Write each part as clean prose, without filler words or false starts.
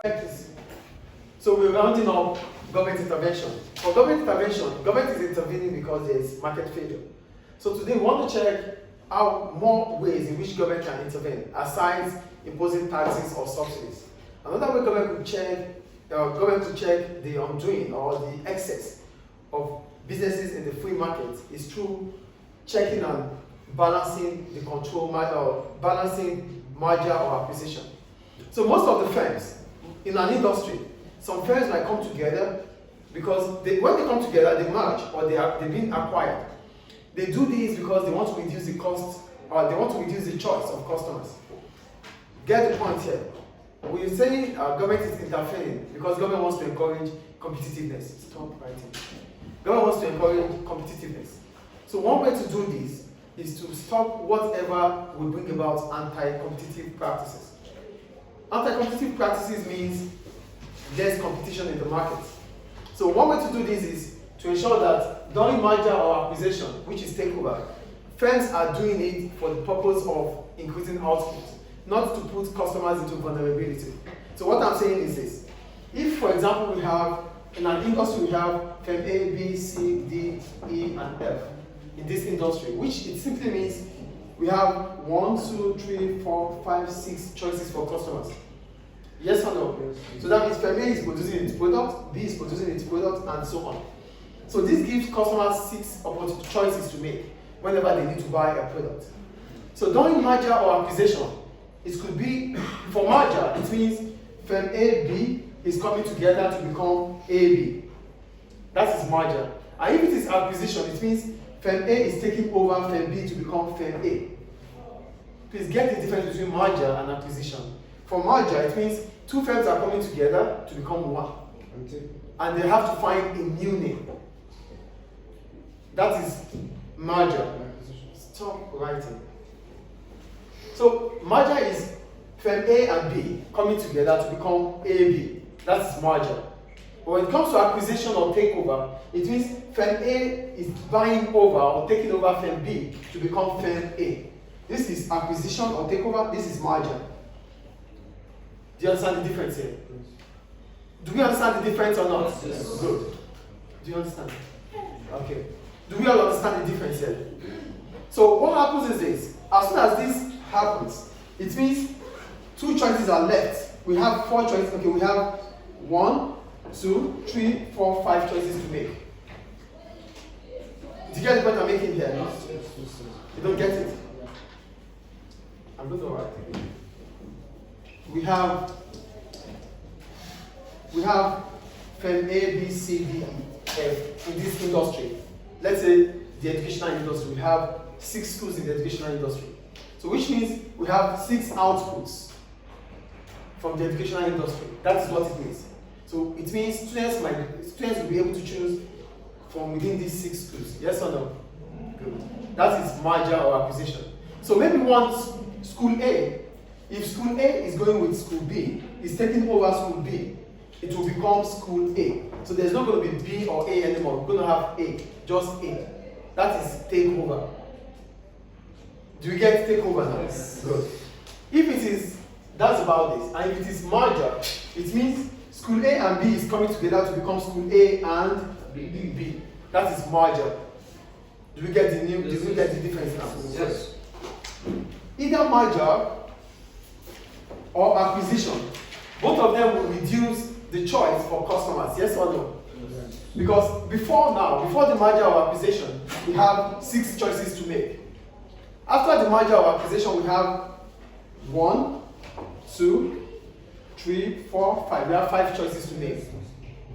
So we're rounding up government intervention. For government intervention, government is intervening because there's market failure. So today we want to check how more ways in which government can intervene, aside imposing taxes or subsidies. Another way government could check, the undoing or the excess of businesses in the free market is through checking and balancing the control, balancing merger or acquisition. So most of the firms in an industry, some firms might come together because when they come together, they merge or they've been acquired. They do this because they want to reduce the cost or they want to reduce the choice of customers. Get the point here. We're saying government is interfering because government wants to encourage competitiveness. Stop writing. Government wants to encourage competitiveness. So one way to do this is to stop whatever will bring about anti-competitive practices. Anti-competitive practices means less competition in the market. So one way to do this is to ensure that during merger or acquisition, which is takeover, firms are doing it for the purpose of increasing output, not to put customers into vulnerability. So what I'm saying is this. If, for example, we have, in an industry, we have firm A, B, C, D, E, and F in this industry, which it simply means we have 1, 2, 3, 4, 5, 6 choices for customers. Yes or no? Yes. So that means firm A is producing its product, B is producing its product, and so on. So this gives customers 6 choices to make whenever they need to buy a product. So during merger or acquisition, it could be, for merger, it means firm A, B is coming together to become AB. That is merger. And if it is acquisition, it means firm A is taking over firm B to become firm A. Please get the difference between merger and acquisition. For merger, it means 2 firms are coming together to become one. And they have to find a new name. That is merger. Stop writing. So merger is firm A and B coming together to become AB. That's merger. But when it comes to acquisition or takeover, it means firm A is buying over or taking over firm B to become firm A. This is acquisition or takeover, this is merger. Do you understand the difference here? Do we understand the difference or not? Yes. Good. Do you understand? Okay. Do we all understand the difference here? So what happens is this. As soon as this happens, it means 2 choices are left. We have 4 choices. Okay, we have 1, 2, 3, 4, 5 choices to make. Do you get the point I'm making here? No? You don't get it? I'm going to write it. We have firm A, B, C, D, E, F in this industry. Let's say the educational industry. We have 6 schools in the educational industry. So which means we have 6 outputs from the educational industry. That is what it means. So it means students will be able to choose from within these 6 schools. Yes or no? Good. That is merger or acquisition. So maybe once school A, if school A is going with school B, is taking over school B, it will become school A. So there's not going to be B or A anymore. We're going to have A, just A. That is takeover. Do you get takeover now? Yes. Good. If it is, that's about this. And if it is merger, it means school A and B is coming together to become school A and B. That is merger. Do we get the difference now? Yes. Either merger or acquisition, both of them will reduce the choice for customers, yes or no? Yes. Because before the merger or acquisition, we have 6 choices to make. After the merger or acquisition, we have 1, 2, 3, 4, 5. We have 5 choices to make.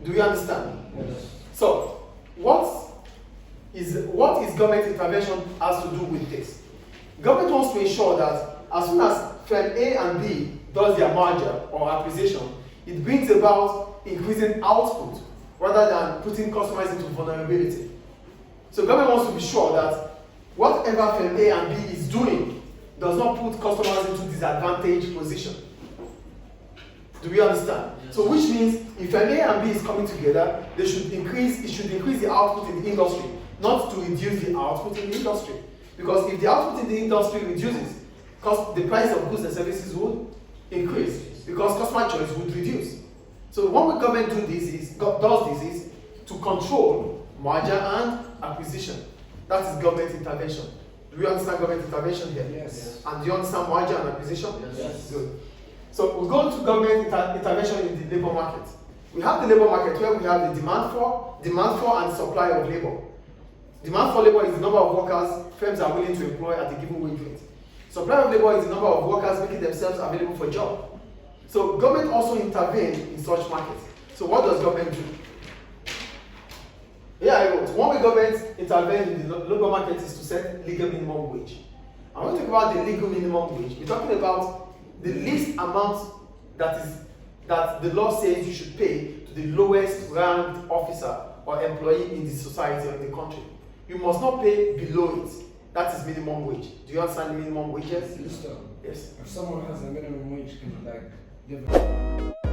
Do you understand? Yes. So, what is government intervention has to do with this? Government wants to ensure that as soon as firm A and B does their merger or acquisition, it brings about increasing output rather than putting customers into vulnerability. So government wants to be sure that whatever firm A and B is doing does not put customers into disadvantaged position. Do we understand? Yes. So which means if firm A and B is coming together, it should increase the output in the industry, not to reduce the output in the industry. Because if the output in the industry reduces, the price of goods and services would increase. because customer choice would reduce. So what the government does this is to control merger and acquisition. That is government intervention. Do you understand government intervention here? Yes. And do you understand merger and acquisition? Yes. Good. So we go to government intervention in the labor market. We have the labor market where we have the demand for and supply of labor. Demand for labor is the number of workers firms are willing to employ at a given wage rate. Supply of labor is the number of workers making themselves available for job. So government also intervenes in such markets. So what does government do? Here I wrote, one way government intervenes in the labor market is to set legal minimum wage. And when we talk about the legal minimum wage, we're talking about the least amount that the law says you should pay to the lowest ranked officer or employee in the society or in the country. You must not pay below it. That is minimum wage. Do you understand the minimum wages? Yes. Yes. If someone has a minimum wage, can like give